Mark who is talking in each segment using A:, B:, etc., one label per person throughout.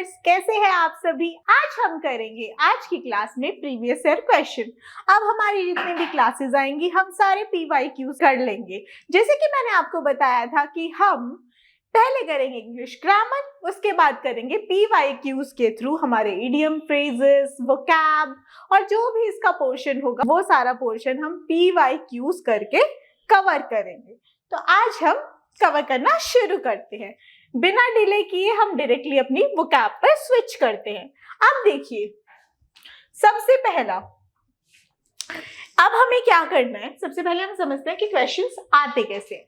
A: Learners, कैसे हैं आप सभी। आज हम करेंगे आज की क्लास में प्रीवियस ईयर क्वेश्चन। अब हमारी जितनी भी क्लासेस आएंगी हम सारे PYQs कर लेंगे। जैसे कि मैंने आपको बताया था कि हम पहले करेंगे इंग्लिश ग्रामर, उसके बाद करेंगे PYQs के थ्रू हमारे इडियम, फ्रेजेस, वोकैब और जो भी इसका पोर्शन होगा वो सारा पोर्शन हम PYQs करके कवर करेंगे। तो आज हम कवर करना शुरू करते हैं। बिना डिले किए हम डायरेक्टली अपनी वोकैब पर स्विच करते हैं। अब देखिए, सबसे पहला अब हमें क्या करना है। सबसे पहले हम समझते हैं कि क्वेश्चंस आते कैसे हैं।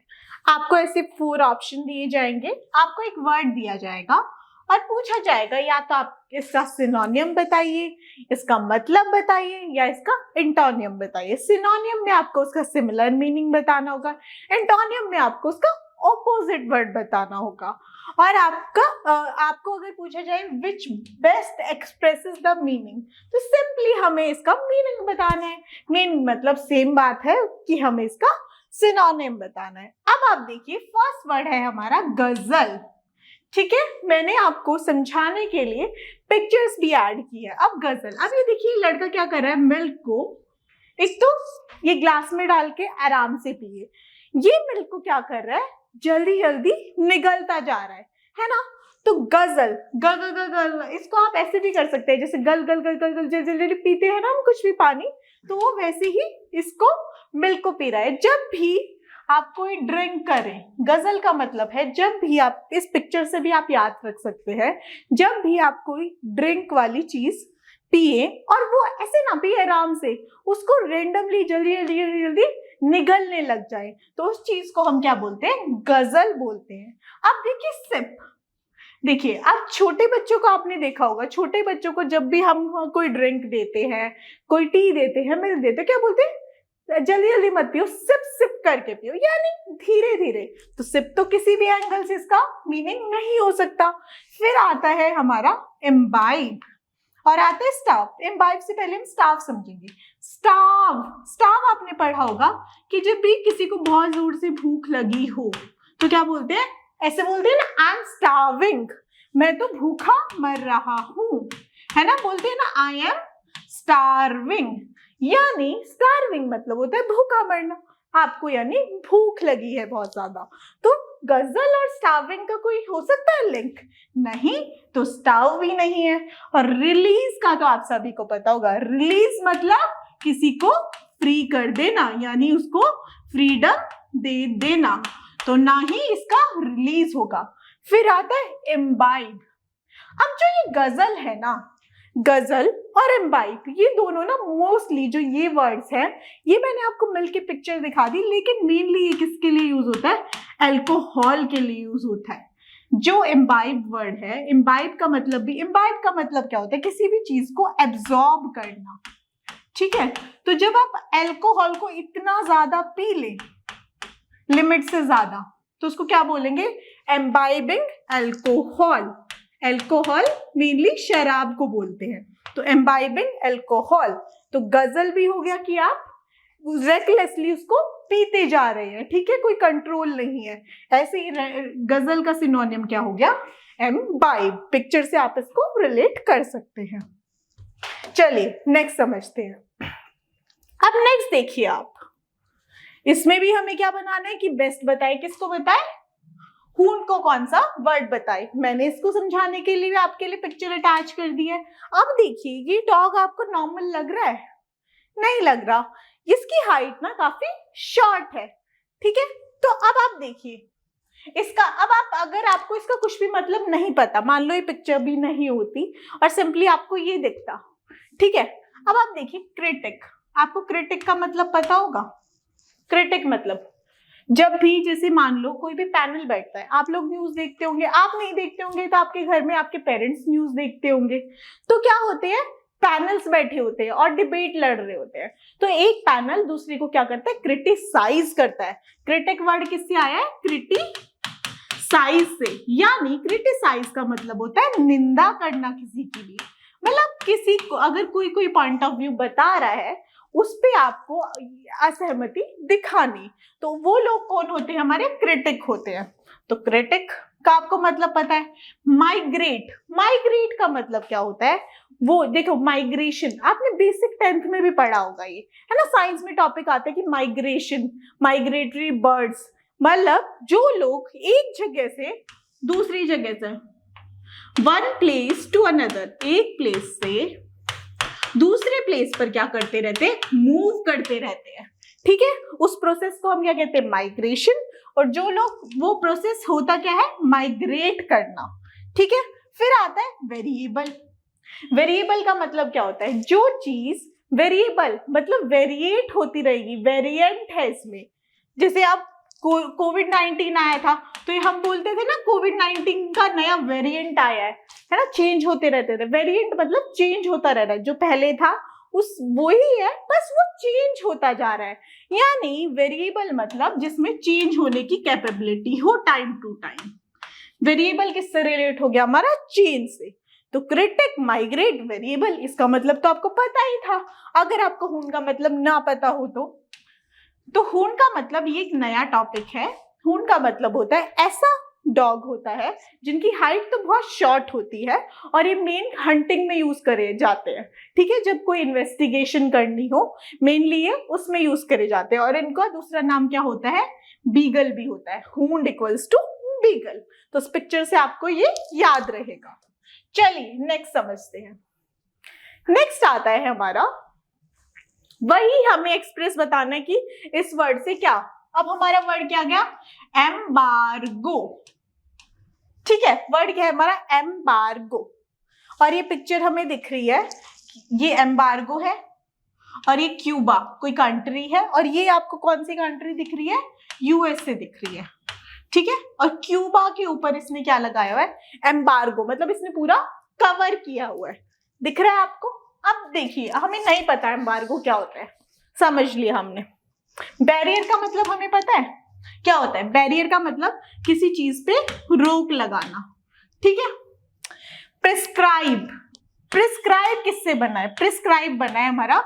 A: आपको ऐसे 4 ऑप्शन दिए जाएंगे, आपको एक वर्ड दिया जाएगा और पूछा जाएगा या तो आप इसका सिनोनियम बताइए, इसका मतलब बताइए या इसका एंटोनियम बताइए। सिनोनियम में आपको उसका सिमिलर मीनिंग बताना होगा, एंटोनियम में आपको उसका ऑपोजिट वर्ड बताना होगा। और आपको अगर पूछा जाए विच बेस्ट एक्सप्रेसेस द मीनिंग, तो सिंपली हमें इसका मीनिंग बताना है। मीनिंग मतलब सेम बात है कि हमें इसका सिनोनिम बताना है। अब आप देखिए, फर्स्ट वर्ड है हमारा गजल। ठीक है, मैंने आपको समझाने के लिए पिक्चर्स भी ऐड की है। अब गजल, अब ये देखिए लड़का क्या कर रहा है, मिल्क को एक तो ये ग्लास में डाल के आराम से पिए। ये मिल्क को क्या कर रहा है, जल्दी जल्दी निगलता जा रहा है ना। तो गजल गल गल गल गल, इसको आप ऐसे भी कर सकते हैं जैसे गल गल गल गल गल, जल्दी जल्दी पीते हैं ना हम कुछ भी पानी, तो वो वैसे ही इसको मिल्क को पी रहा है। जब भी आप कोई ड्रिंक करें, गजल का मतलब है जब भी आप, इस पिक्चर से भी आप याद रख सकते हैं, जब भी आप कोई ड्रिंक वाली चीज पिए और वो ऐसे ना पिए आराम से, उसको रेंडमली जल्दी जल्दी जल्दी जल्दी निगलने लग जाए, तो उस चीज को हम क्या बोलते हैं, गजल बोलते हैं। अब देखिए सिप, देखिए आप छोटे बच्चों को आपने देखा होगा, छोटे बच्चों को जब भी हम कोई ड्रिंक देते हैं, कोई टी देते हैं, मिल्क देते हैं, क्या बोलते हैं, जल्दी जल्दी मत पियो, सिप सिप करके पियो, यानी धीरे धीरे। तो सिप तो किसी भी एंगल से इसका मीनिंग नहीं हो सकता। फिर आता है हमारा इम्बाइब और आता है स्टाव। इम्बाइब से पहले हम स्टाव समझेंगे। स्टाव, स्टाव आपने पढ़ा होगा कि जब भी किसी को बहुत जोर से भूख लगी हो तो क्या बोलते हैं, ऐसे बोलते हैं ना, आई एम स्टार्विंग, मैं तो भूखा मर रहा हूं, है ना, बोलते हैं ना आई एम स्टार्विंग। यानी स्टार्विंग मतलब होता है भूखा मरना, आपको यानी भूख लगी है बहुत ज्यादा। तो गजल और स्टार्विंग का कोई हो सकता है लिंक? नहीं, तो स्टाव भी नहीं है। और रिलीज का तो आप सभी को पता होगा, रिलीज मतलब किसी को फ्री कर देना, यानी उसको फ्रीडम दे देना, तो ना ही इसका रिलीज होगा। फिर आता है इम्बाइब। अब जो ये गजल है ना, गजल और इम्बाइब, ये दोनों ना मोस्टली जो ये वर्ड्स हैं, ये मैंने आपको मिल के पिक्चर दिखा दी, लेकिन मेनली ये किसके लिए यूज होता है, अल्कोहल के लिए यूज होता है। जो इम्बाइब वर्ड है, इम्बाइब का मतलब भी, इम्बाइब का मतलब क्या होता है, किसी भी चीज को एब्जॉर्ब करना। ठीक है, तो जब आप अल्कोहल को इतना ज्यादा पी ले, लिमिट से ज्यादा, तो उसको क्या बोलेंगे, एम्बाइबिंग अल्कोहल। अल्कोहल मेनली शराब को बोलते हैं, तो एम्बाइबिंग अल्कोहल। तो गजल भी हो गया कि आप रेकलेसली उसको पीते जा रहे हैं, ठीक है, कोई कंट्रोल नहीं है। ऐसे ही गजल का सिनोनियम क्या हो गया, एम्बाइब। पिक्चर से आप इसको रिलेट कर सकते हैं। चलिए नेक्स्ट समझते हैं। अब नेक्स्ट देखिए आप, इसमें भी हमें क्या बनाना है कि बेस्ट बताए, किसको बताए, हून को कौन सा वर्ड बताए। मैंने इसको समझाने के लिए आपके लिए पिक्चर अटैच कर दी है। अब देखिए, ये डॉग आपको नॉर्मल लग रहा है, नहीं लग रहा, इसकी हाइट ना काफी शॉर्ट है, ठीक है। तो अब आप देखिए इसका, अब आप अगर आपको इसका कुछ भी मतलब नहीं पता, मान लो ये पिक्चर भी नहीं होती और सिंपली आपको ये दिखता, ठीक है। अब आप देखिए क्रिटिक, आपको क्रिटिक का मतलब पता होगा। क्रिटिक मतलब जब भी, जैसे मान लो कोई भी पैनल बैठता है, आप लोग न्यूज देखते होंगे, आप नहीं देखते होंगे तो आपके घर में आपके पेरेंट्स न्यूज देखते होंगे, तो क्या होते हैं, पैनल्स बैठे होते हैं और डिबेट लड़ रहे होते हैं। तो एक पैनल दूसरे को क्या करता है, क्रिटिसाइज करता है। क्रिटिक वर्ड किससे आया है, क्रिटिसाइज से, यानी क्रिटिसाइज का मतलब होता है निंदा करना किसी की भी, मतलब किसी को अगर कोई पॉइंट ऑफ व्यू बता रहा है उस पे आपको असहमति दिखानी, तो वो लोग कौन होते हैं, हमारे क्रिटिक होते हैं। तो क्रिटिक का आपको मतलब पता है? माइग्रेट, माइग्रेट का मतलब क्या होता है? वो देखो, माइग्रेशन आपने बेसिक 10th में भी पढ़ा होगा, ये है ना, साइंस में टॉपिक आता है कि माइग्रेशन, माइग्रेटरी बर्ड्स, मतलब जो लोग एक जगह से दूसरी जगह से, वन प्लेस टू अनदर, एक प्लेस से दूसरे प्लेस पर क्या करते रहते हैं? मूव करते रहते हैं। ठीक है, उस प्रोसेस को हम क्या कहते हैं? माइग्रेशन। और जो लोग, वो प्रोसेस होता क्या है? माइग्रेट करना। ठीक है, फिर आता है वेरिएबल। वेरिएबल का मतलब क्या होता है? जो चीज वेरिएबल मतलब वेरिएट होती रहेगी, वेरिएंट है इसमें। जैसे आप कोविड-19 आया था तो ये हम बोलते थे ना, कोविड-19 का नया वेरिएंट आया है ना, चेंज होते रहते थे। वेरिएंट मतलब चेंज होता रह रहा है, जो पहले था उस वही है, बस वो चेंज होता जा रहा है। यानी वेरिएबल मतलब जिसमें चेंज होने की कैपेबिलिटी हो टाइम टू टाइम। वेरिएबल किससे रिलेट हो गया? हमारा चेंज से। तो क्रिटिक, माइग्रेट, वेरिएबल, इसका मतलब तो आपको पता ही था। अगर आपको हून का मतलब ना पता हो तो हून का मतलब, ये एक नया टॉपिक है। हून का मतलब होता है ऐसा डॉग होता है जिनकी हाइट तो बहुत शॉर्ट होती है और ये मेन हंटिंग में यूज करे जाते हैं। ठीक है, जब कोई इन्वेस्टिगेशन करनी हो मेनली ये उसमें यूज करे जाते हैं। और इनका दूसरा नाम क्या होता है? बीगल भी होता है। हूंड इक्वल्स टू बीगल। तो इस पिक्चर से आपको ये याद रहेगा। चलिए नेक्स्ट समझते हैं। नेक्स्ट आता है हमारा, वही हमें एक्सप्रेस बताना है कि इस वर्ड से क्या। अब हमारा वर्ड क्या गया? एम्बार्गो। ठीक है, वर्ड क्या है हमारा? एम्बार्गो। और ये पिक्चर हमें दिख रही है, ये एम्बार्गो है और ये क्यूबा कोई कंट्री है, और ये आपको कौन सी कंट्री दिख रही है? यूएसए दिख रही है। ठीक है, और क्यूबा के ऊपर इसने क्या लगाया हुआ है? एम्बार्गो, मतलब इसने पूरा कवर किया हुआ है। दिख रहा है आपको? अब देखिए, हमें नहीं पता एम्बार्गो क्या होता है, समझ लिया हमने। बैरियर का मतलब हमें पता है क्या होता है? बैरियर का मतलब किसी चीज पे रोक लगाना। ठीक है, प्रिस्क्राइब, प्रिस्क्राइब किससे बना है? प्रिस्क्राइब बना है हमारा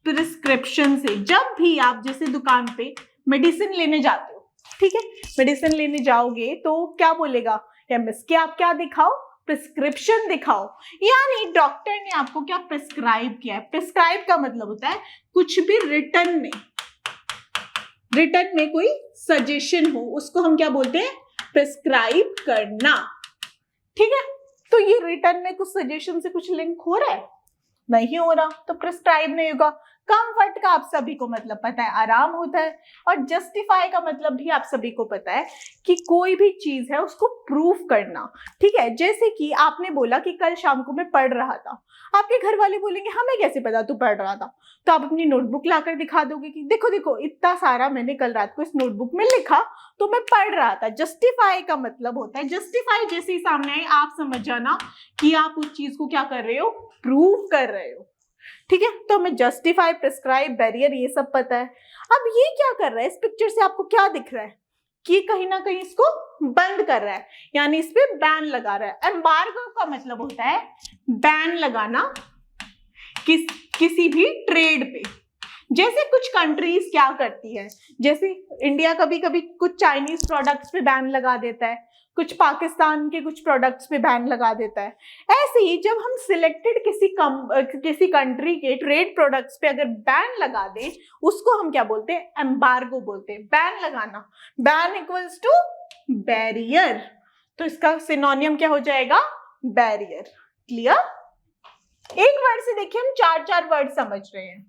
A: प्रिस्क्रिप्शन से। जब भी आप जैसे दुकान पे मेडिसिन लेने जाते हो, ठीक है, मेडिसिन लेने जाओगे तो क्या बोलेगा केमिस्ट कि आप क्या दिखाओ? प्रिस्क्रिप्शन दिखाओ। यानी डॉक्टर ने आपको क्या प्रिस्क्राइब किया है। प्रिस्क्राइब का मतलब होता है कुछ भी रिटर्न में कोई सजेशन हो, उसको हम क्या बोलते हैं? प्रिस्क्राइब करना। ठीक है, तो ये रिटर्न में कुछ सजेशन से कुछ लिंक हो रहा है? नहीं हो रहा, तो प्रिस्क्राइब नहीं होगा। कंफर्ट का आप सभी को मतलब पता है, आराम होता है। और जस्टिफाई का मतलब भी आप सभी को पता है कि कोई भी चीज है उसको प्रूफ करना। ठीक है, जैसे कि आपने बोला कि कल शाम को मैं पढ़ रहा था, आपके घर वाले बोलेंगे हमें कैसे पता तू पढ़ रहा था? तो आप अपनी नोटबुक लाकर दिखा दोगे कि देखो देखो इतना सारा मैंने कल रात को इस नोटबुक में लिखा, तो मैं पढ़ रहा था। जस्टिफाई का मतलब होता है, जस्टिफाई जैसे ही सामने आए आप समझ जाना कि आप उस चीज को क्या कर रहे हो? प्रूव कर रहे हो। ठीक है, तो हमें जस्टिफाई, प्रिस्क्राइब, बैरियर ये सब पता है। अब ये क्या कर रहा है? इस पिक्चर से आपको क्या दिख रहा है कि कहीं ना कहीं इसको बंद कर रहा है, यानी इस पे बैन लगा रहा है। एम्बार्गो का मतलब होता है बैन लगाना किसी भी ट्रेड पे। जैसे कुछ कंट्रीज क्या करती है, जैसे इंडिया कभी कभी कुछ चाइनीज प्रोडक्ट्स पे बैन लगा देता है, कुछ पाकिस्तान के कुछ प्रोडक्ट्स पे बैन लगा देता है। ऐसे ही जब हम सिलेक्टेड किसी कंट्री के ट्रेड प्रोडक्ट्स पे अगर बैन लगा दे, उसको हम क्या बोलते हैं? एम्बार्गो बोलते हैं। बैन लगाना, बैन इक्वल्स टू बैरियर, तो इसका सिनोनियम क्या हो जाएगा? बैरियर। क्लियर? एक वर्ड से देखिए हम चार चार वर्ड समझ रहे हैं।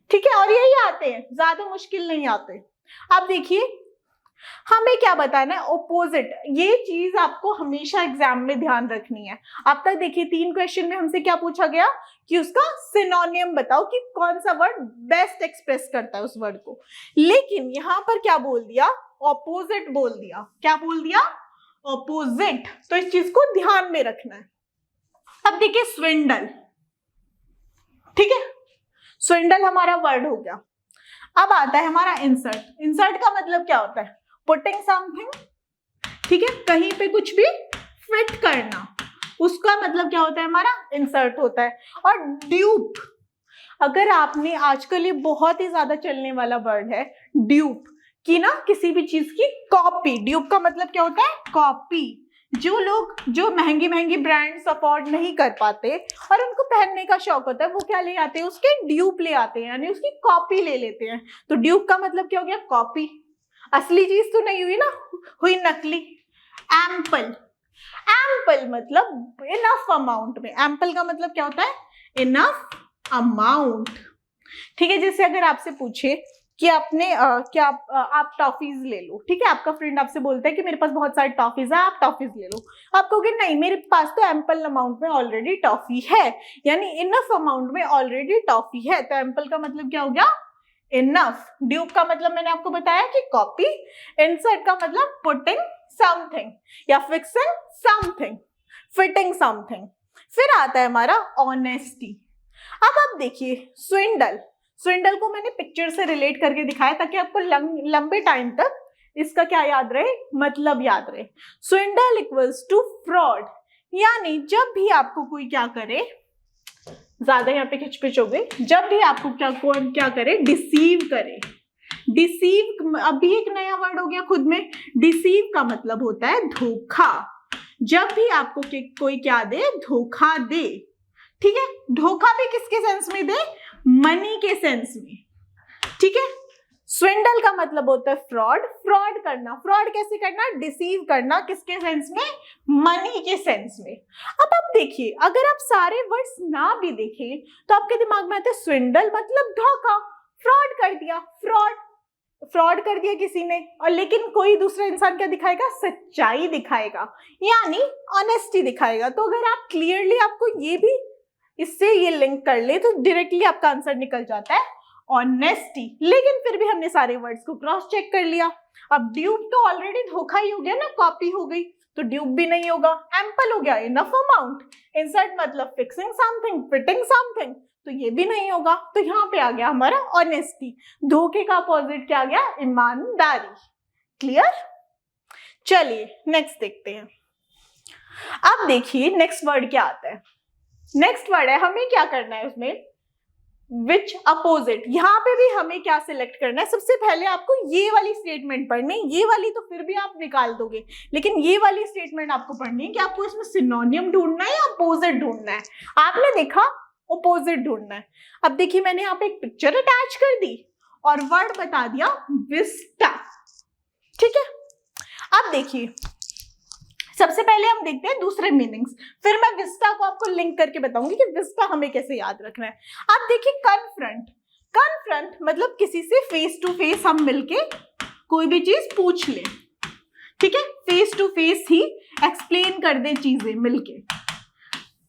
A: ठीक है, और यही आते हैं, ज्यादा मुश्किल नहीं आते। अब देखिए हमें क्या बताना है? ओपोजिट। ये चीज आपको हमेशा एग्जाम में ध्यान रखनी है। अब तक देखिए 3 क्वेश्चन में हमसे क्या पूछा गया कि उसका सिनोनियम बताओ कि कौन सा वर्ड बेस्ट एक्सप्रेस करता है उस वर्ड को। लेकिन यहां पर क्या बोल दिया? ऑपोजिट बोल दिया। क्या बोल दिया? ऑपोजिट। तो इस चीज को ध्यान में रखना है। अब देखिए स्विंडल। ठीक है, स्विंडल हमारा वर्ड हो गया। अब आता है हमारा इंसर्ट। इंसर्ट का मतलब क्या होता है? पुटिंग समथिंग, ठीक है, कहीं पे कुछ भी फिट करना, उसका मतलब क्या होता है? हमारा इंसर्ट होता है। और ड्यूप, अगर आपने आजकल ये बहुत ही ज्यादा चलने वाला वर्ड है ड्यूप। कि ना किसी भी चीज की कॉपी। ड्यूप का मतलब क्या होता है? कॉपी। जो लोग जो महंगी महंगी ब्रांड्स अफोर्ड नहीं कर पाते और उनको पहनने का शौक होता है, वो क्या ले आते हैं? उसके ड्यूप ले आते हैं, यानी उसकी कॉपी ले लेते हैं। तो ड्यूप का मतलब क्या हो गया? कॉपी। असली चीज तो नहीं हुई ना, हुई नकली। एम्पल, एम्पल मतलब इनफ अमाउंट में। एम्पल का मतलब क्या होता है? Enough amount. ठीक है, जैसे अगर आपसे पूछे कि आपने आप टॉफीज ले लो, ठीक है, आपका फ्रेंड आपसे बोलता है कि मेरे पास बहुत सारी टॉफीज है, आप टॉफीज ले लो। आप कहोगे नहीं, मेरे पास तो एम्पल अमाउंट में ऑलरेडी टॉफी है, यानी इनफ अमाउंट में ऑलरेडी टॉफी है। तो एम्पल का मतलब क्या हो गया? इनफ। ड्यूप का मतलब मैंने आपको बताया कि कॉपी। इंसर्ट का मतलब पुटिंग समथिंग या फिक्सिंग समथिंग, फिटिंग समथिंग। फिर आता है हमारा ऑनेस्टी। अब आप देखिए, स्विंडल, स्विंडल को मैंने पिक्चर से रिलेट करके दिखाया ताकि आपको लंबे टाइम तक इसका क्या याद रहे? मतलब याद रहे। स्विंडल इक्वल्स टू फ्रॉड, यानी जब भी आपको कोई क्या करे, ज्यादा यहाँ पे खिचपिच हो गई, जब भी आपको क्या करे? डिसीव करे। डिसीव अभी एक नया वर्ड हो गया खुद में। डिसीव का मतलब होता है धोखा। जब भी आपको कोई क्या दे? धोखा दे। ठीक है, धोखा भी किसके सेंस में दे? मनी के सेंस में। ठीक है, स्विंडल का मतलब होता है फ्रॉड, फ्रॉड करना। फ्रॉड कैसे करना? डिसीव करना। किसके सेंस में? मनी के सेंस में। अब आप देखिए, अगर आप सारे वर्ड्स ना भी देखें तो आपके दिमाग में आता है स्विंडल मतलब धोखा, फ्रॉड कर दिया, फ्रॉड कर दिया किसी ने, और लेकिन कोई दूसरा इंसान क्या दिखाएगा? सच्चाई दिखाएगा, यानी ऑनेस्टी दिखाएगा। तो अगर आप क्लियरली आपको ये भी इससे ये लिंक कर ले तो डायरेक्टली आपका आंसर निकल जाता है ऑनेस्टी। लेकिन फिर भी हमने सारे वर्ड्स को क्रॉस चेक कर लिया। अब ड्यूप तो ऑलरेडी धोखा ही हो गया ना, कॉपी हो गई, तो ड्यूप भी नहीं होगा। एम्पल हो गया इनफ अमाउंट। इंसर्ट मतलब फिक्सिंग समथिंग, फिटिंग समथिंग, तो ये भी नहीं होगा। तो यहाँ पे आ गया हमारा ऑनेस्टी। धोखे का अपोजिट क्या आ गया? ईमानदारी। क्लियर? चलिए नेक्स्ट देखते हैं। अब देखिए नेक्स्ट वर्ड क्या आता है। नेक्स्ट वर्ड है, हमें क्या करना है उसमें? विच अपोजिट। यहाँ पे भी हमें क्या सिलेक्ट करना है? सबसे पहले आपको ये वाली स्टेटमेंट पढ़नी। ये वाली तो फिर भी आप निकाल दोगे, लेकिन ये वाली स्टेटमेंट आपको पढ़नी है कि आपको इसमें सिनोनियम ढूंढना है या अपोजिट ढूंढना है। आपने देखा अपोजिट ढूंढना है। अब देखिए, मैंने यहाँ पे एक पिक्चर अटैच कर दी और वर्ड बता दिया विस्टा। ठीक है, अब देखिए, सबसे पहले हम देखते हैं दूसरे मीनिंग्स, फिर मैं विस्टा को आपको लिंक करके बताऊंगी कि विस्टा हमें कैसे याद रखना है। अब देखिए, कन्फ्रंट। कन्फ्रंट मतलब किसी से फेस टू फेस हम मिलके कोई भी चीज पूछ ले। ठीक है, फेस टू फेस ही एक्सप्लेन कर दे चीजें मिलके,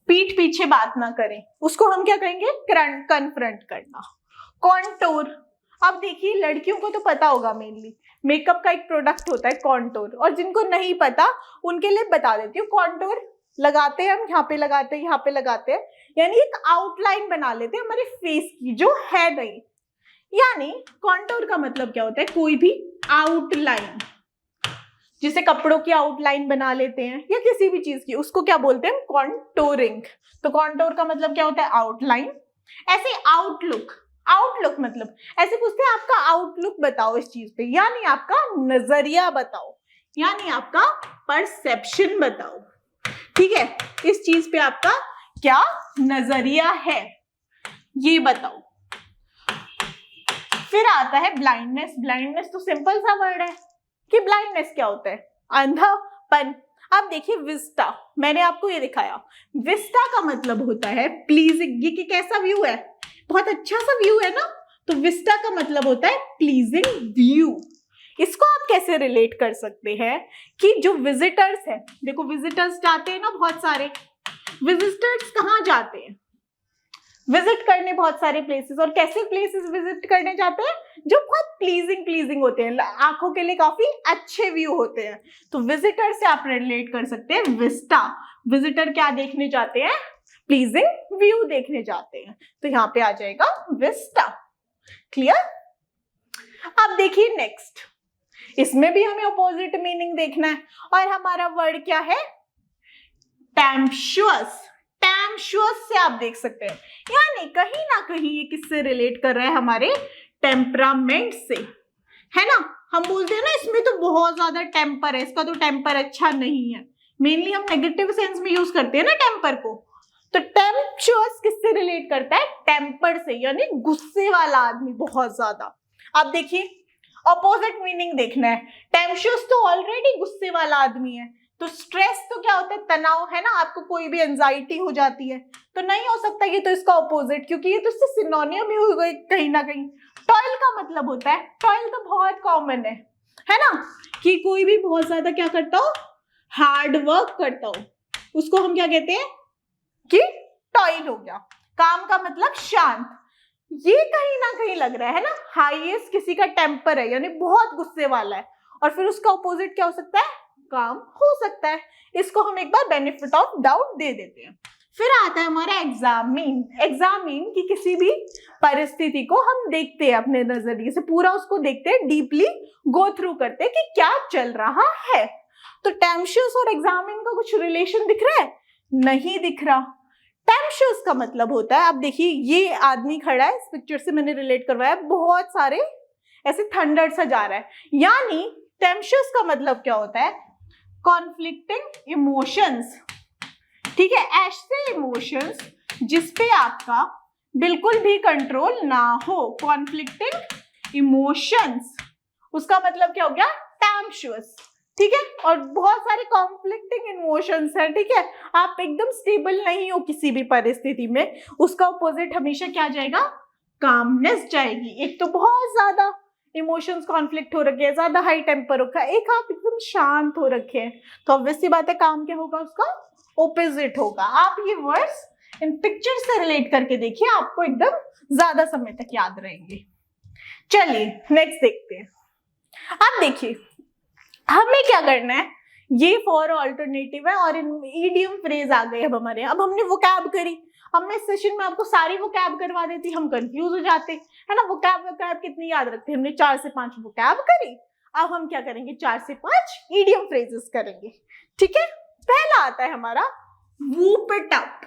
A: पीठ पीछे बात ना करें, उसको हम क्या कहेंगे? कन्फ्रंट करना। कॉन्टोर। अब देखिए, लड़कियों को तो पता होगा, मेनली मेकअप का एक प्रोडक्ट होता है कॉन्टोर, और जिनको नहीं पता उनके लिए बता देती हूँ। कॉन्टोर लगाते हैं हम, यहाँ पे लगाते हैं, यहाँ पे लगाते हैं, यानी एक आउटलाइन बना लेते हैं हमारे फेस की जो है नहीं। यानी कॉन्टोर का मतलब क्या होता है? कोई भी आउटलाइन, जिसे कपड़ों की आउटलाइन बना लेते हैं या किसी भी चीज की, उसको क्या बोलते हैं? कॉन्टोरिंग। तो कॉन्टोर का मतलब क्या होता है? आउटलाइन। ऐसे आउटलुक, आउटलुक मतलब ऐसे पूछते हैं आपका आउटलुक बताओ इस चीज पे, यानी आपका नजरिया बताओ, यानी आपका परसेप्शन बताओ। ठीक है, इस चीज पे आपका क्या नजरिया है ये बताओ। फिर आता है ब्लाइंडनेस। ब्लाइंडनेस तो सिंपल सा वर्ड है कि ब्लाइंडनेस क्या होता है? अंधापन। अब देखिए, विस्टा, मैंने आपको ये दिखाया। विस्टा का मतलब होता है प्लीजिंग। ये कैसा व्यू है? बहुत अच्छा सा व्यू है ना, तो विस्टा का मतलब होता है प्लीजिंग व्यू। इसको आप कैसे रिलेट कर सकते हैं कि जो विजिटर्स है, देखो विजिटर्स जाते हैं ना बहुत सारे, विजिटर्स कहाँ जाते हैं? विजिट करने बहुत सारे प्लेसेस। और कैसे प्लेसेस विजिट करने जाते हैं? जो बहुत प्लीजिंग होते हैं, आंखों के लिए काफी अच्छे व्यू होते हैं। तो विजिटर से आप रिलेट कर सकते हैं विस्टा। विजिटर क्या देखने जाते हैं? प्लीजिंग व्यू देखने जाते हैं, तो यहाँ पे आ जाएगा विस्टा। क्लियर? अब देखिए नेक्स्ट, इसमें भी हमें अपोजिट मीनिंग देखना है, और हमारा वर्ड क्या है? टेम्पचुअस। टेम्पचुअस से आप देख सकते हैं, यानी कहीं ना कहीं ये किससे रिलेट कर रहा है? हमारे टेम्परामेंट से, है ना? हम बोलते हैं ना इसमें तो बहुत ज्यादा टेम्पर है, इसका तो टेम्पर अच्छा नहीं है। मेनली हम नेगेटिव सेंस में यूज करते हैं ना टेम्पर को। तो टेम्पचुअस किससे रिलेट करता है? टेम्पर से, यानी गुस्से वाला आदमी बहुत ज्यादा। अब देखिए ऑपोजिट मीनिंग देखना है। टेम्पचुअस तो ऑलरेडी गुस्से वाला आदमी है, तो स्ट्रेस तो क्या होता है? तनाव है ना, आपको कोई भी एंजाइटी हो जाती है, तो नहीं हो सकता ये तो इसका ऑपोजिट, क्योंकि ये तो इससे सिनोनियम ही हो गई कहीं ना कहीं। टॉयल का मतलब होता है, टॉयल तो बहुत कॉमन है ना, कि कोई भी बहुत ज्यादा क्या करता हो, हार्ड वर्क करता हो, उसको हम क्या कहते हैं कि टॉयल हो गया। काम का मतलब शांत। ये कहीं ना कहीं लग रहा है ना, हाईएस्ट किसी का टेम्पर है यानी बहुत गुस्से वाला है, और फिर उसका ऑपोजिट क्या हो सकता है? काम हो सकता है। इसको हम एक बार बेनिफिट ऑफ डाउट दे देते हैं। फिर आता है हमारा एग्जामिन। एग्जामिन की किसी भी परिस्थिति को हम देखते हैं अपने नजरिए से, पूरा उसको देखते हैं, डीपली गो थ्रू करते हैं कि क्या चल रहा है। तो टेम्पचुअस और एग्जामिन का कुछ रिलेशन दिख रहा है? नहीं दिख रहा। टेम्पचुअस का मतलब होता है, अब देखिए ये आदमी खड़ा है, इस पिक्चर से मैंने रिलेट करवाया, बहुत सारे ऐसे थंडर सा जा रहा है, यानी टेम्पचुअस का मतलब क्या होता है? Conflicting emotions. ठीक है, ऐसे इमोशंस जिसपे आपका बिल्कुल भी कंट्रोल ना हो, कॉन्फ्लिक्टिंग इमोशंस, उसका मतलब क्या हो गया? टेम्पचुअस। ठीक है, और बहुत सारे कॉन्फ्लिक्टिंग इमोशंस हैं। ठीक है, आप एकदम स्टेबल नहीं हो किसी भी परिस्थिति में, उसका ऑपोजिट हमेशा क्या जाएगा? कामनेस जाएगी। एक तो बहुत ज्यादा इमोशंस कॉन्फ्लिक्ट हो रखे हैं, ज्यादा हाई टेम्पर रखा है, एक आप एकदम शांत हो रखे हैं, तो ऑब्वियस सी बात है काम क्या होगा? उसका ऑपोजिट होगा। आप ये वर्ड्स इन पिक्चर से रिलेट करके देखिए, आपको एकदम ज्यादा समय तक याद रहेंगे। चलिए नेक्स्ट देखते हैं। अब देखिए हमें क्या करना है, ये फॉर ऑल्टरनेटिव है और इडियम फ्रेज आ गए अब हमारे। अब हमने वोकैब करी, अब मैं इस सेशन में आपको सारी वोकैब करवा देती, हम कंफ्यूज हो जाते है ना। वोकैब कितनी याद रखते हैं? हमने 4 से 5 वोकैब करी, अब हम क्या करेंगे? 4 से 5 इडियम फ्रेजेस करेंगे। ठीक है, पहला आता है हमारा वूप इट अप।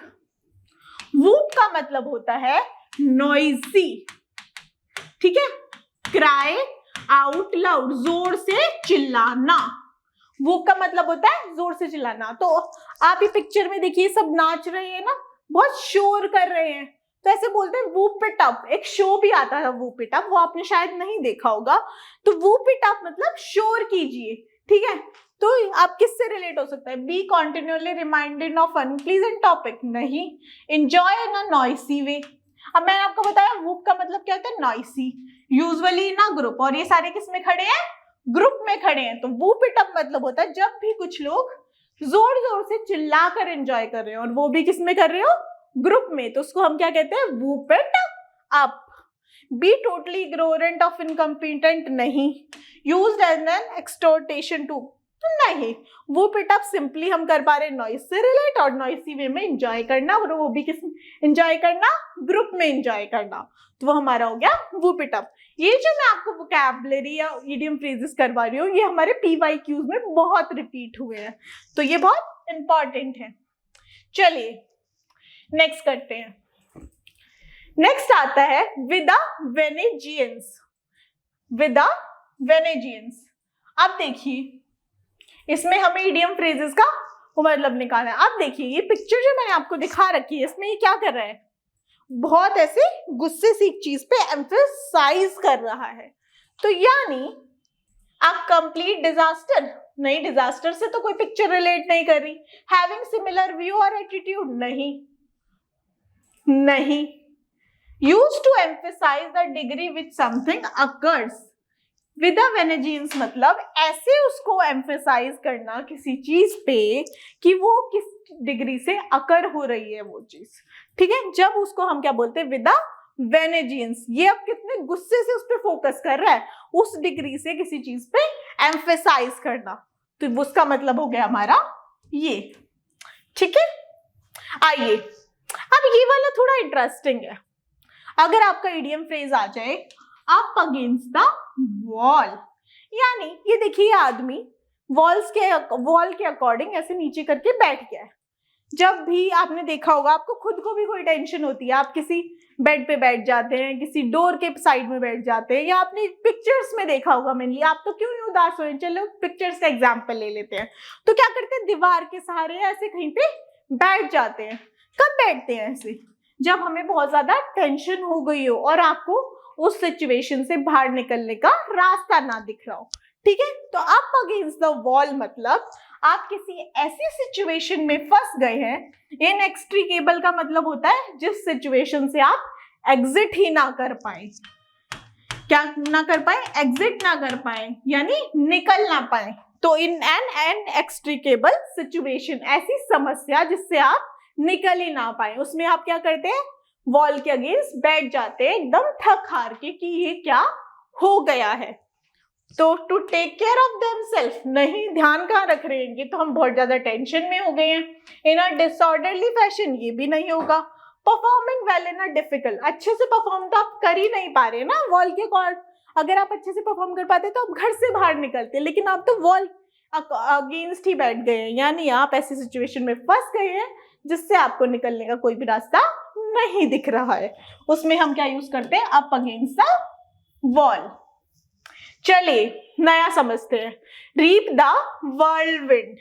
A: वूप का मतलब होता है नॉइजी। ठीक है, क्राई आउट लाउड, जोर से चिल्लाना। वूप का मतलब होता है जोर से चिल्लाना। तो आप ये पिक्चर में देखिए सब नाच रहे हैं ना, बहुत शोर कर रहे हैं, तो ऐसे बोलते हैं वूप इट अप। एक शो भी आता है वूप इट अप, वो आपने शायद नहीं देखा होगा। तो वूप इट अप मतलब शोर कीजिए। ठीक है, तो आप किससे रिलेट हो सकता है? Be continually reminded of unpleasant topic, नहीं। Enjoy in a noisy way. अब मैंने आपको बताया वूप का मतलब क्या होता है? नॉइसी, यूजुअली ना ग्रुप, और ये सारे किस में खड़े हैं? ग्रुप में खड़े हैं। तो वूप इट अप मतलब होता है जब भी कुछ लोग जोर जोर से चिल्ला कर एंजॉय कर रहे हो, और वो भी किस में कर रहे हो? ग्रुप में, तो उसको हम क्या कहते हैं? Whoop it up. Be totally ignorant of incompetent, नहीं। यूज्ड एज एन एक्सटोर्टेशन टू, नहीं। वूप इट अप सिंपली हम कर पा रहे नॉइस से रिलेट, और नॉइसी वे में एंजॉय करना, और वो भी किस एंजॉय करना? ग्रुप में एंजॉय करना, तो वो हमारा हो गया वूप इट अप। ये जो मैं आपको वोकैबुलरी या इडियम फ्रेजेस करवा रही हूँ, ये हमारे PYQs में बहुत रिपीट हुए हैं, तो ये बहुत इंपॉर्टेंट है। चलिए नेक्स्ट करते हैं। नेक्स्ट आता है विद वेनेजियंस। विद वेनेजियंस, अब देखिए इसमें हमें इडियम फ्रेजेस का वो मतलब निकालना है। अब देखिए ये पिक्चर जो मैंने आपको दिखा रखी है, इसमें ये क्या कर रहा है? बहुत ऐसे गुस्से से एक चीज पे एम्फसाइज कर रहा है, तो यानी अ कंप्लीट डिजास्टर, नहीं। डिजास्टर से तो कोई पिक्चर रिलेट नहीं कर रही। हैविंग सिमिलर व्यू और एटीट्यूड, नहीं। नहीं। Used to emphasize the degree which something occurs. With vengeance मतलब ऐसे उसको एम्फसाइज करना किसी चीज पे कि वो किस डिग्री से अकर हो रही है वो चीज। ठीक है, जब उसको हम क्या बोलते हैं? विद वेनेजियंस। ये अब कितने गुस्से से उस पर फोकस कर रहा है, उस डिग्री से किसी चीज पे एम्फसाइज करना, तो उसका मतलब हो गया हमारा ये। ठीक है, आइए अब ये वाला थोड़ा इंटरेस्टिंग है। अगर आपका इडियम फ्रेज आ जाए अप अगेंस्ट द वॉल, यानी ये देखिए आदमी वॉल के अकॉर्डिंग ऐसे नीचे करके बैठ गया है, जब भी आपने देखा होगा, आपको खुद को भी कोई टेंशन होती है, आप किसी बेड पे बैठ जाते हैं, किसी डोर के साइड में बैठ जाते हैं, या आपने पिक्चर्स में देखा होगा मेनली, आप तो क्यों नहीं उदास हुए, चलो पिक्चर्स का एग्जांपल ले लेते हैं, तो क्या करते हैं, दीवार के सहारे ऐसे कहीं पे बैठ जाते हैं। कब बैठते हैं ऐसे? जब हमें बहुत ज्यादा टेंशन हो गई हो और आपको उस सिचुएशन से बाहर निकलने का रास्ता ना दिख रहा हो, ठीक है। तो अप अगेंस्ट द वॉल मतलब आप किसी ऐसी सिचुएशन में फंस गए हैं। इनएक्सट्रिकेबल का मतलब होता है जिस सिचुएशन से आप एग्जिट ही ना कर पाए। क्या ना कर पाए? एग्जिट ना कर पाए, यानी निकल ना पाए। तो इन एन इनएक्सट्रिकेबल सिचुएशन, ऐसी समस्या जिससे आप निकल ही ना पाए, उसमें आप क्या करते हैं, वॉल के अगेंस्ट बैठ जाते हैं एकदम थक हार के कि ये क्या हो गया है। तो to take care of themself, नहीं ध्यान कहाँ रख रहे हैं, तो हम बहुत ज्यादा टेंशन में हो गए हैं। इन अ डिसऑर्डरली फैशन, ये भी नहीं होगा। Performing well in a difficult, अच्छे से परफॉर्म तो आप कर ही नहीं पा रहे ना वॉल के अकॉर्ड। अगर आप अच्छे से परफॉर्म कर पाते तो आप घर से बाहर निकलते, लेकिन आप तो वॉल अगेंस्ट ही बैठ गए हैं, यानी आप ऐसी सिचुएशन में फंस गए हैं जिससे आपको निकलने का कोई भी रास्ता नहीं दिख रहा है। उसमें हम क्या यूज करते हैं, अप अगेंस्ट द वॉल। चलिए नया समझते हैं, रीप द व्हर्लविंड।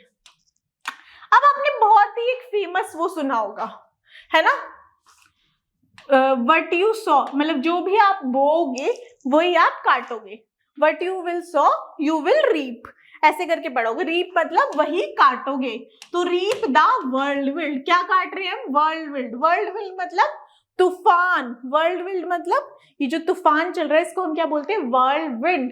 A: अब आपने बहुत ही एक फेमस वो सुना होगा, है ना, वट यू सॉ, मतलब जो भी आप बोओगे वही आप काटोगे। What you will sow you will reap, ऐसे करके पढ़ोगे। रीप मतलब वही काटोगे। तो रीप द व्हर्लविंड, क्या काट रहे हैं हम, व्हर्लविंड। व्हर्लविंड मतलब तूफान। व्हर्लविंड मतलब ये जो तूफान चल रहा है इसको हम क्या बोलते हैं, व्हर्लविंड।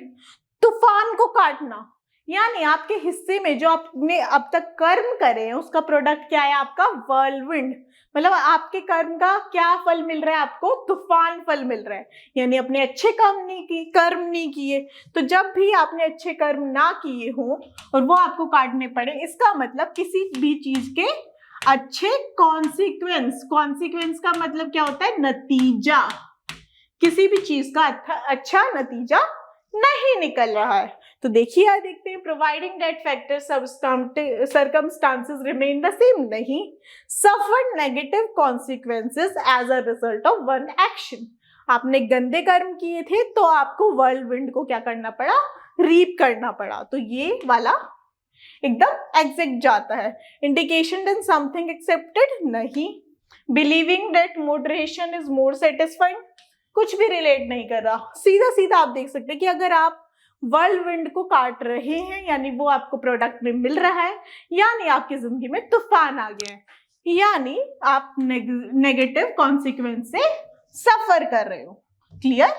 A: तूफान को काटना, यानी आपके हिस्से में जो आपने अब तक कर्म करे हैं उसका प्रोडक्ट क्या है, आपका व्हर्लविंड। मतलब आपके कर्म का क्या फल मिल रहा है आपको, तूफान फल मिल रहा है, यानी अपने अच्छे कर्म नहीं किए। तो जब भी आपने अच्छे कर्म ना किए हो और वो आपको काटने पड़े, इसका मतलब किसी भी चीज के अच्छे कॉन्सिक्वेंस का मतलब क्या होता है, नतीजा। किसी भी चीज का अच्छा नतीजा नहीं निकल रहा है। तो देखिए, देखते हैं, providing that factor circumstances remain the same, नहीं, suffered negative consequences as a result of one action. आपने गंदे कर्म किए थे तो आपको व्हर्लविंड को क्या करना पड़ा, रीप करना पड़ा। तो ये वाला एकदम एग्जैक्ट जाता है। इंडिकेशन दैन समथिंग एक्सेप्टेड, नहीं। Believing that moderation is more satisfying, कुछ भी रिलेट नहीं कर रहा। सीधा सीधा आप देख सकते हैं कि अगर आप व्हर्लविंड को काट रहे हैं यानी वो आपको प्रोडक्ट में मिल रहा है, यानी आपकी जिंदगी में तूफान आ गया है, यानी आप नेगेटिव कॉन्सिक्वेंस से सफर कर रहे हो। क्लियर?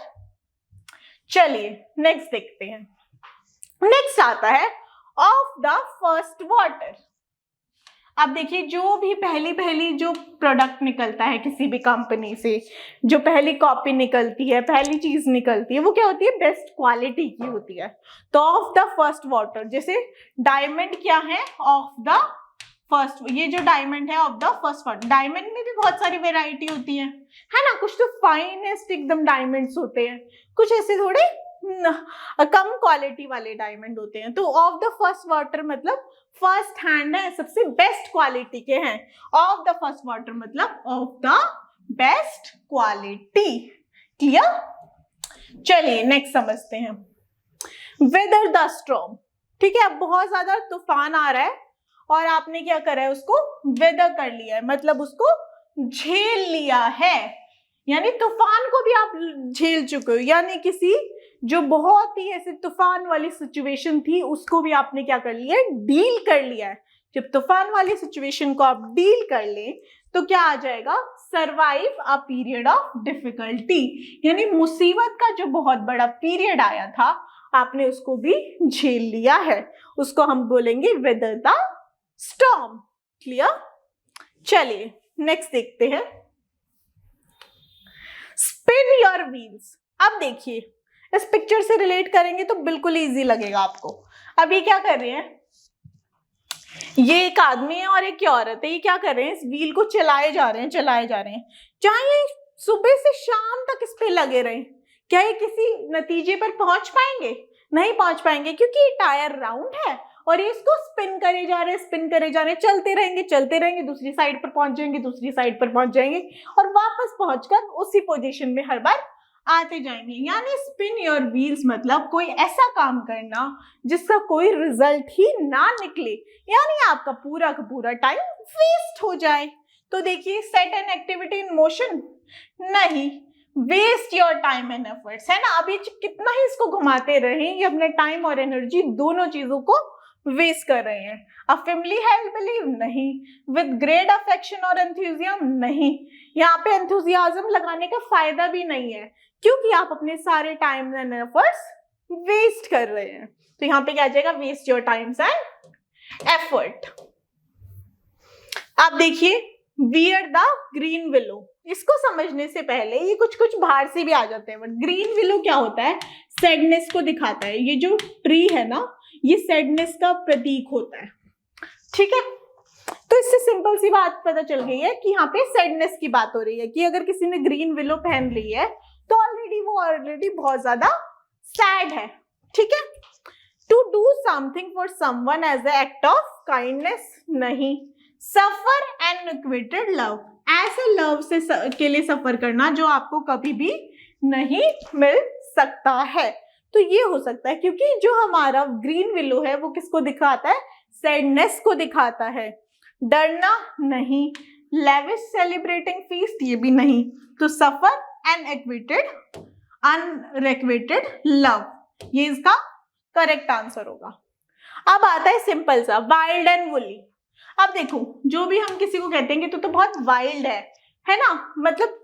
A: चलिए नेक्स्ट देखते हैं। नेक्स्ट आता है ऑफ द फर्स्ट वाटर। अब देखिए, जो भी पहली जो प्रोडक्ट निकलता है किसी भी कंपनी से, जो पहली कॉपी निकलती है, पहली चीज निकलती है, वो क्या होती है, बेस्ट क्वालिटी की होती है। तो ऑफ द फर्स्ट वाटर, जैसे डायमंड क्या है, ऑफ द फर्स्ट, ये जो डायमंड है of the first water. Diamond में भी बहुत सारी वेराइटी होती है ना, कुछ तो फाइनेस्ट एकदम डायमंड्स होते हैं, कुछ ऐसे थोड़े कम क्वालिटी वाले डायमंड होते हैं। तो ऑफ द फर्स्ट वाटर मतलब फर्स्ट हैंड है, सबसे बेस्ट क्वालिटी के हैं। ऑफ द फर्स्ट वाटर मतलब of the best quality. Clear? चलिए नेक्स्ट समझते हैं, वेदर द स्टॉर्म। ठीक है, अब बहुत ज्यादा तूफान आ रहा है और आपने क्या करा है, उसको वेदर कर लिया है, मतलब उसको झेल लिया है, यानी तूफान को भी आप झेल चुके हो, यानी किसी जो बहुत ही ऐसे तूफान वाली सिचुएशन थी उसको भी आपने क्या कर लिया है, डील कर लिया है। जब तूफान वाली सिचुएशन को आप डील कर ले तो क्या आ जाएगा, survive a period of difficulty, यानी मुसीबत का जो बहुत बड़ा पीरियड आया था आपने उसको भी झेल लिया है, उसको हम बोलेंगे वेदर द स्टॉर्म। क्लियर? चलिए नेक्स्ट देखते हैं, स्पिन योर व्हील्स। अब देखिए, इस पिक्चर से रिलेट करेंगे तो बिल्कुल इजी लगेगा आपको। अब ये क्या कर रहे हैं, ये एक आदमी है और एक औरत है, ये क्या कर रहे हैं, इस व्हील को चलाए जा रहे हैं। चाहे सुबह से शाम तक इस पे लगे रहे, क्या ये किसी नतीजे पर पहुंच पाएंगे? नहीं पहुंच पाएंगे, क्योंकि ये टायर राउंड है और ये इसको स्पिन करे जा रहे चलते रहेंगे, दूसरी साइड पर पहुंच जाएंगे और वापस पहुंचकर उसी पोजीशन में हर बार आते जाएंगे। यानी स्पिन योर व्हील्स मतलब कोई ऐसा काम करना जिसका कोई रिजल्ट ही ना निकले, यानी आपका पूरा का पूरा टाइम वेस्ट हो जाए। तो देखिए, set an activity in motion, नहीं, waste your time and efforts, है ना। अभी कितना ही इसको घुमाते रहें, ये अपने टाइम और एनर्जी दोनों चीजों को वेस्ट कर रहे हैं। अ फैमिली हेल्प बिलीव, नहीं। विद ग्रेट अफेक्शन और एंथुसियाज्म, नहीं। यहाँ पे एंथुसियाज्म लगाने का फायदा भी नहीं है क्योंकि आप अपने सारे टाइम एंड एफर्ट्स वेस्ट कर रहे हैं। तो यहाँ पे क्या आ जाएगा, waste your times and effort. आप देखिए, वियर द ग्रीन विलो, इसको समझने से पहले ये कुछ बाहर से भी आ जाते हैं। बट ग्रीन विलो क्या होता है, सैडनेस को दिखाता है। ये जो ट्री है ना, ये सैडनेस का प्रतीक होता है, ठीक है। तो इससे सिंपल सी बात पता चल गई है कि यहाँ पे सैडनेस की बात हो रही है कि अगर किसी ने ग्रीन विलो पहन ली है तो ऑलरेडी बहुत ज्यादा सैड है, ठीक है। To do something for someone as a act of kindness, नहीं। सफर एंड इक्वेटेड लव, ऐसे लव से के लिए सफर करना जो आपको कभी भी नहीं मिल सकता है। तो ये हो सकता है क्योंकि जो हमारा ग्रीन विलो है वो किसको दिखाता है, सैडनेस को दिखाता है। डरना, नहीं। लेविश सेलिब्रेटिंग फीस्ट, ये भी नहीं। तो सफर एंड इक्वेटेड अनरिक्वेटेड लव, ये इसका करेक्ट आंसर होगा। अब आता है सिंपल सा, वाइल्ड एंड वुली। अब देखो, जो भी हम किसी को कहते हैं कि तो बहुत वाइल्ड है ना, मतलब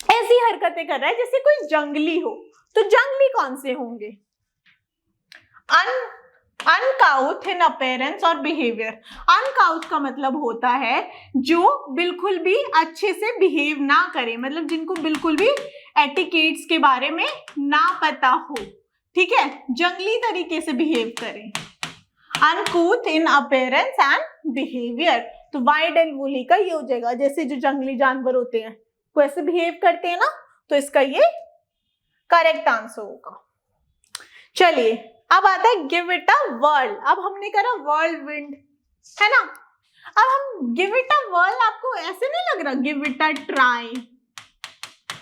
A: ऐसी हरकतें कर रहा है जैसे कोई जंगली हो। तो जंगली कौन से होंगे, अनकाउथ इन अपीयरेंस और बिहेवियर। अनकाउथ का मतलब होता है जो बिल्कुल भी अच्छे से बिहेव ना करे, मतलब जिनको बिल्कुल भी एटिकेट्स के बारे में ना पता हो, ठीक है, जंगली तरीके से बिहेव करें। अनकूथ इन अपीयरेंस एंड बिहेवियर, तो वाइल्ड एंड वुली का ये हो जाएगा, जैसे जो जंगली जानवर होते हैं वो ऐसे बिहेव करते हैं ना, तो इसका ये करेक्ट आंसर होगा। चलिए, अब आता है गिव इट अ वर्ल्ड। अब हमने करा वर्ल्ड विंड, है ना। अब हम गिव इट अ वर्ल्ड, आपको ऐसे नहीं लग रहा, गिव इट अ ट्राई,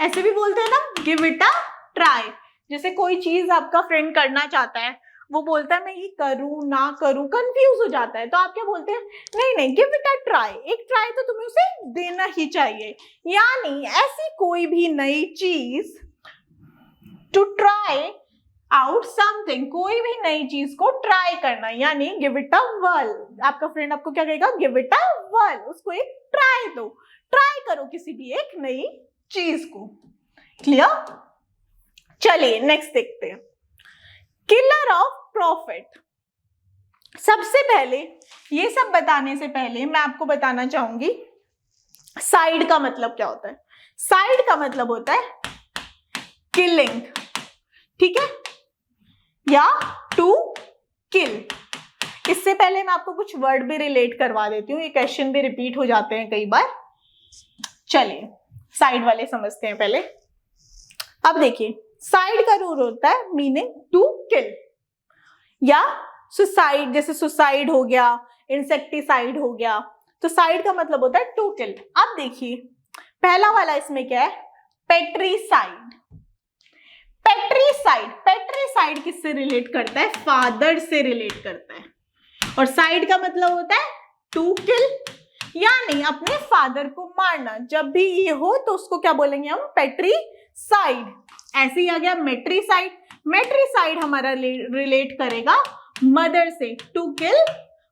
A: ऐसे भी बोलते हैं ना, गिव इट अ ट्राई। जैसे कोई चीज आपका फ्रेंड करना चाहता है, वो बोलता है मैं ये करूं ना करूं, कंफ्यूज हो जाता है, तो आप क्या बोलते हैं, नहीं, गिव इट अ ट्राई, एक ट्राई तो तुम्हें उसे देना ही चाहिए। यानी ऐसी कोई भी नई चीज, टू ट्राई आउट समथिंग, कोई भी नई चीज को ट्राई करना, यानी गिव इट अ whirl। आपका फ्रेंड आपको क्या कहेगा, गिव इट अ whirl, उसको एक ट्राई दो, ट्राई करो किसी भी एक नई चीज को। क्लियर? चलिए नेक्स्ट देखते हैं, किलर ऑफ प्रॉफिट। सबसे पहले ये सब बताने से पहले मैं आपको बताना चाहूंगी साइड का मतलब क्या होता है। साइड का मतलब होता है किलिंग, ठीक है, या टू किल। इससे पहले मैं आपको कुछ वर्ड भी रिलेट करवा देती हूँ, ये क्वेश्चन भी रिपीट हो जाते हैं कई बार। चलिए साइड वाले समझते हैं पहले। अब देखिए, साइड का रूल होता है मीनिंग टू किल, या सुसाइड, जैसे सुसाइड हो गया, इंसेक्टिसाइड हो गया, तो साइड का मतलब होता है टू किल। अब देखिए पहला वाला इसमें क्या है, पेट्रीसाइड। पेट्रीसाइड किससे रिलेट करता है, फादर से रिलेट करता है, और साइड का मतलब होता है टू किल, यानी अपने फादर को मारना। जब भी ये हो तो उसको क्या बोलेंगे हम, पेट्रीसाइड। ऐसे ही आ गया मेट्रीसाइड। मेट्रीसाइड हमारा रिलेट करेगा मदर से, टू किल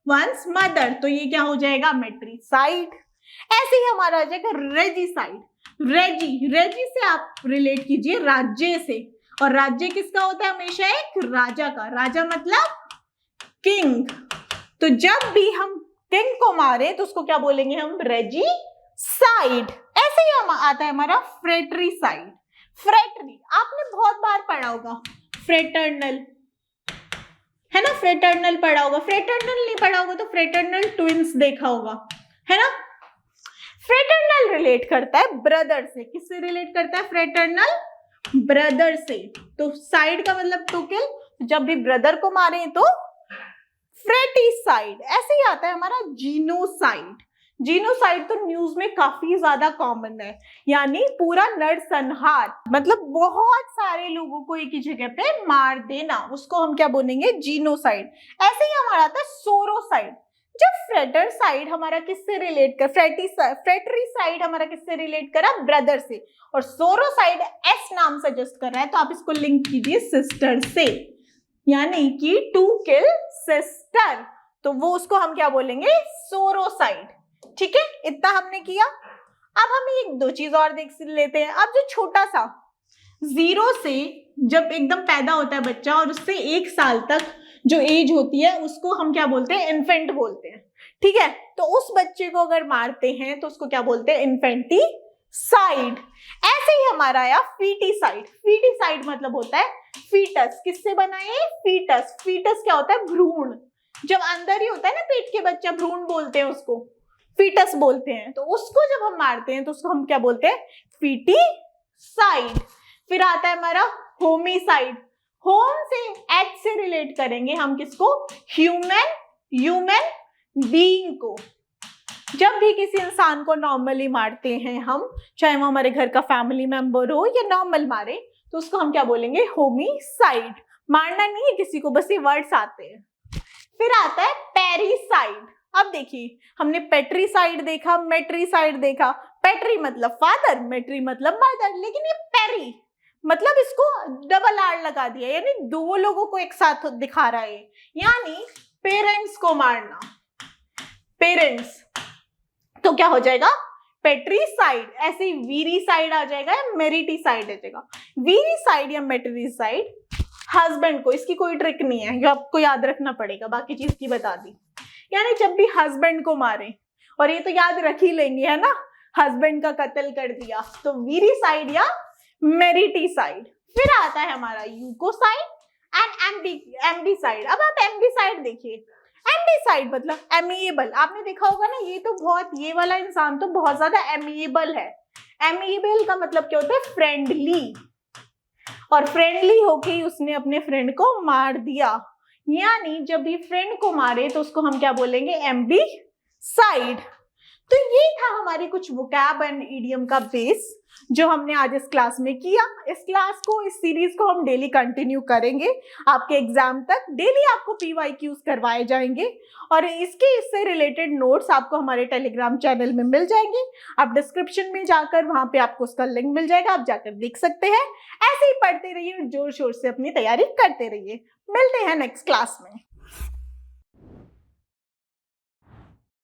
A: वंस मदर, तो ये क्या हो जाएगा, मेट्रीसाइड। ऐसे ही हमारा आ जाएगा रेजिसाइड। रेजी से आप रिलेट कीजिए राज्य से, और राज्य किसका होता है, हमेशा एक राजा का। राजा मतलब किंग, तो जब भी हम किंग को मारे तो उसको क्या बोलेंगे हम, रेजिसाइड। ऐसे ही हम आता है हमारा फ्रेटरीसाइड। फ्रेटरी आपने बहुत बार पढ़ा होगा, फ्रेटर्नल, है ना, फ्रेटर्नल पढ़ा होगा। फ्रेटर्नल नहीं पढ़ा होगा तो फ्रेटर्नल ट्विंस देखा होगा, है ना। फ्रेटर्नल रिलेट करता है ब्रदर से, किससे रिलेट करता है, फ्रेटर्नल ब्रदर से। तो साइड का मतलब टू किल, जब भी ब्रदर को मारे तो फ्रेटिसाइड, ऐसे ही आता है हमारा जीनोसाइड। जीनोसाइड तो न्यूज में काफी ज्यादा कॉमन है, यानी पूरा नरसंहार, मतलब बहुत सारे लोगों को एक ही जगह पे मार देना, उसको हम क्या बोलेंगे, जीनोसाइड। ऐसे ही हमारा आता है सोरोसाइड। जब फ्रेटरसाइड हमारा किससे रिलेट कर, फ्रेटरीसाइड हमारा किससे रिलेट करा, ब्रदर से, और सोरोसाइड एस नाम सजेस्ट कर रहा है, तो आप इसको लिंक कीजिए सिस्टर से, यानी कि टू किल सिस्टर, तो वो उसको हम क्या बोलेंगे, सोरोसाइड। ठीक है, इतना हमने किया। अब हम एक दो चीज और देख लेते हैं। अब जो छोटा सा 0 से जब एकदम पैदा होता है बच्चा और उससे 1 साल तक जो एज होती है उसको हम क्या बोलते हैं, इन्फेंट बोलते हैं। ठीक है, तो उस बच्चे को अगर मारते हैं तो उसको क्या बोलते हैं, इन्फेंटिसाइड। ऐसे ही हमारा आया फीटिसाइड। फीटिसाइड मतलब होता है फीटस। किससे बना है, फीटस। फीटस क्या होता है, भ्रूण। जब अंदर ही होता है ना पेट के बच्चा, भ्रूण बोलते हैं उसको, फीटस बोलते हैं। तो उसको जब हम मारते हैं तो उसको हम क्या बोलते हैं, फीटिसाइड। फिर आता है हमारा होमिसाइड। होम से एच से रिलेट करेंगे हम किसको, ह्यूमन बीइंग को। जब भी किसी इंसान को नॉर्मली मारते हैं हम, चाहे वो हमारे घर का फैमिली मेंबर हो या नॉर्मल मारे, तो उसको हम क्या बोलेंगे, होमिसाइड। मारना नहीं है किसी को, बस ये वर्ड्स आते हैं। फिर आता है पेरिसाइड। अब देखिए, हमने पेट्रीसाइड देखा, मेट्रीसाइड देखा। पेट्री मतलब फादर, मेट्री मतलब मदर, लेकिन ये पेरी मतलब इसको डबल आर लगा दिया, यानी 2 लोगों को एक साथ दिखा रहा है, यानी पेरेंट्स को मारना, पेरेंट्स। तो क्या हो जाएगा, पेट्रीसाइड। ऐसे ही वीरीसाइड आ जाएगा या मेरिटीसाइड आ जाएगा। वीरीसाइड या मेट्रीसाइड हस्बैंड को, इसकी कोई ट्रिक नहीं है, ये आपको याद रखना पड़ेगा, बाकी चीज की बता दी। यानी जब भी हस्बैंड को मारे, और ये तो याद रख ही लेंगे है ना, हस्बैंड का कत्ल कर दिया, तो वीरीसाइड या मेरिटीसाइड। फिर आता है हमारा यूकोसाइड एंड एम्बिसाइड। अब आप एम्बिसाइड देखिए, एम्बिसाइड मतलब एमिएबल। आपने देखा होगा ना, ये तो बहुत, ये वाला इंसान तो बहुत ज्यादा एमिएबल है। एमिएबल का मतलब क्या होता है, फ्रेंडली, और फ्रेंडली होके ही उसने अपने फ्रेंड को मार दिया, यानी जब भी फ्रेंड को मारे तो उसको हम क्या बोलेंगे, एम्बिसाइड। तो ये था हमारी कुछ वोकैब एंड इडियम का बेस जो हमने आज इस क्लास में किया। इस क्लास को, इस सीरीज को हम डेली कंटिन्यू करेंगे आपके एग्जाम तक। डेली आपको PYQs करवाए जाएंगे और इससे रिलेटेड नोट्स आपको हमारे टेलीग्राम चैनल में मिल जाएंगे। आप डिस्क्रिप्शन में जाकर वहां पे आपको उसका लिंक मिल जाएगा, आप जाकर देख सकते हैं। ऐसे ही पढ़ते रहिए और जोर शोर से अपनी तैयारी करते रहिए। मिलते हैं नेक्स्ट क्लास में।